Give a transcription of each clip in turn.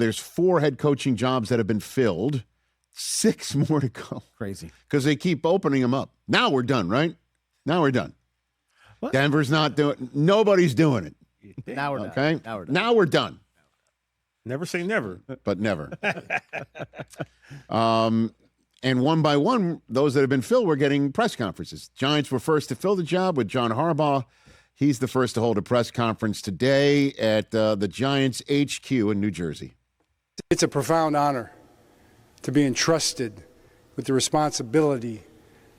There's 4 head coaching jobs that have been filled. 6 more to go. Crazy. Because they keep opening them up. Now we're done, right? Now we're done. What? Denver's not doing. Nobody's doing it. Now we're done. Okay. Now we're done. Now we're done. Never say never. But never. And one by one, those that have been filled were getting press conferences. Giants were first to fill the job with John Harbaugh. He's the first to hold a press conference today at the Giants HQ in New Jersey. It's a profound honor to be entrusted with the responsibility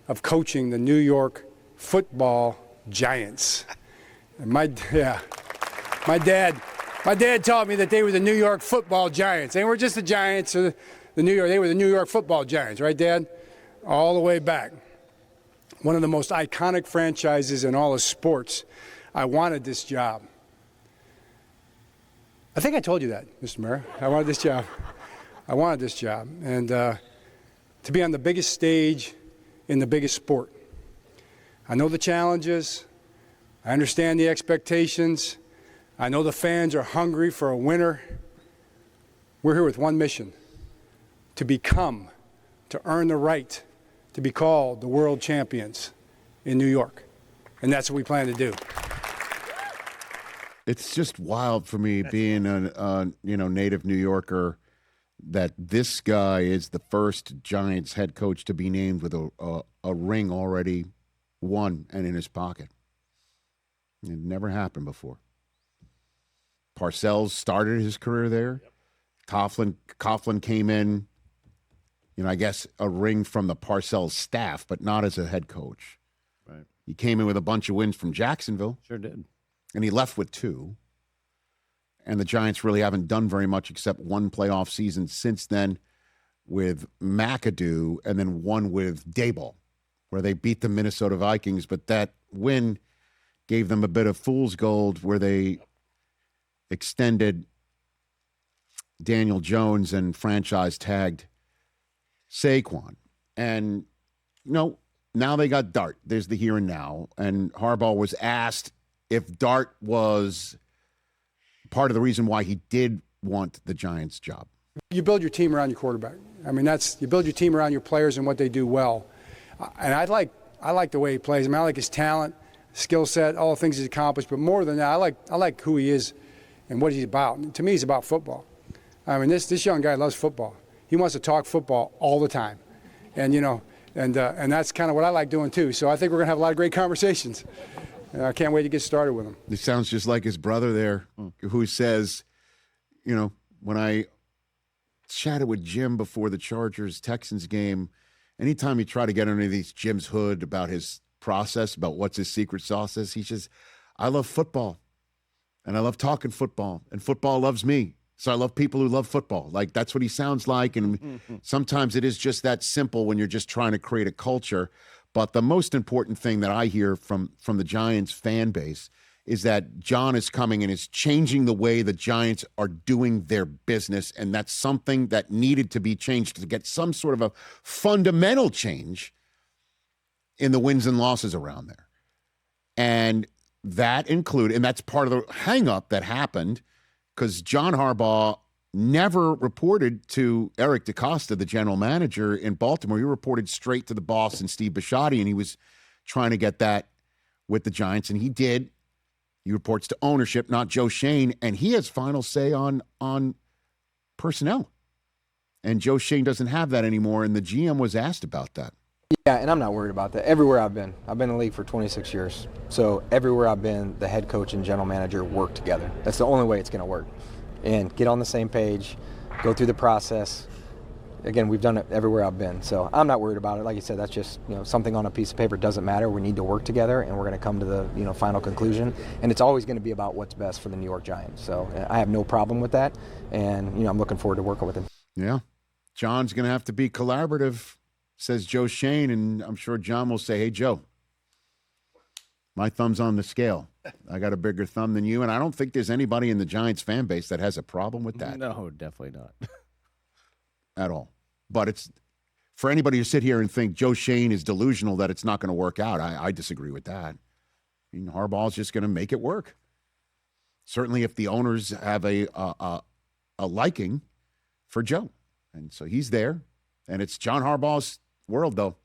of coaching the New York Football Giants. And my dad taught me that they were the New York Football Giants. They weren't just the Giants or they were the New York Football Giants, right, Dad? All the way back. One of the most iconic franchises in all of sports. I wanted this job. I think I told you that, Mr. Mayor. I wanted this job. I wanted this job. And to be on the biggest stage in the biggest sport. I know the challenges. I understand the expectations. I know the fans are hungry for a winner. We're here with one mission: to earn the right to be called the world champions in New York. And that's what we plan to do. It's just wild for me being a native New Yorker that this guy is the first Giants head coach to be named with a ring already won and in his pocket. It never happened before. Parcells started his career there. Coughlin came in, I guess a ring from the Parcells staff, but not as a head coach. Right. He came in with a bunch of wins from Jacksonville. Sure did. And he left with 2. And the Giants really haven't done very much except one playoff season since then with McAdoo and then one with Daboll, where they beat the Minnesota Vikings. But that win gave them a bit of fool's gold where they extended Daniel Jones and franchise tagged Saquon. And, now they got Dart. There's the here and now. And Harbaugh was asked if Dart was part of the reason why he did want the Giants job. You build your team around your quarterback. I mean, you build your team around your players and what they do well. And I like the way he plays. I mean, I like his talent, skill set, all the things he's accomplished. But more than that, I like who he is and what he's about. And to me, he's about football. I mean, this young guy loves football. He wants to talk football all the time. And, and that's kind of what I like doing too. So I think we're going to have a lot of great conversations. I can't wait to get started with him. It sounds just like his brother there, who says, when I chatted with Jim before the Chargers-Texans game, anytime you try to get underneath Jim's hood about his process, about what's his secret sauce is, he says, I love football, and I love talking football, and football loves me. So I love people who love football. Like, that's what he sounds like, and sometimes it is just that simple when you're just trying to create a culture. But the most important thing that I hear from the Giants fan base is that John is coming and is changing the way the Giants are doing their business, and that's something that needed to be changed to get some sort of a fundamental change in the wins and losses around there. And that included, and that's part of the hang-up that happened, because John Harbaugh never reported to Eric DeCosta, the general manager in Baltimore. He reported straight to the boss and Steve Bisciotti, and he was trying to get that with the Giants, and he did. He reports to ownership, not Joe Schoen, and he has final say on personnel. And Joe Schoen doesn't have that anymore, and the GM was asked about that. Yeah, and I'm not worried about that. Everywhere I've been in the league for 26 years. So everywhere I've been, the head coach and general manager work together. That's the only way it's going to work. And get on the same page, go through the process. Again, we've done it everywhere I've been. So I'm not worried about it. Like you said, that's just something on a piece of paper. It doesn't matter. We need to work together, and we're going to come to the final conclusion. And it's always going to be about what's best for the New York Giants. So I have no problem with that. And I'm looking forward to working with him. Yeah. John's going to have to be collaborative, says Joe Schoen, and I'm sure John will say, hey, Joe, my thumb's on the scale. I got a bigger thumb than you, and I don't think there's anybody in the Giants fan base that has a problem with that. No, definitely not. At all. But it's for anybody to sit here and think Joe Schoen is delusional that it's not going to work out. I disagree with that. I mean, Harbaugh's just going to make it work. Certainly if the owners have a liking for Joe. And so he's there. And it's John Harbaugh's world, though.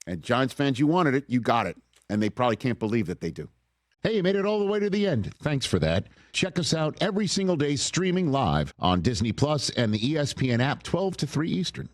And Giants fans, you wanted it, you got it. And they probably can't believe that they do. Hey, you made it all the way to the end. Thanks for that. Check us out every single day streaming live on Disney Plus and the ESPN app 12 to 3 Eastern.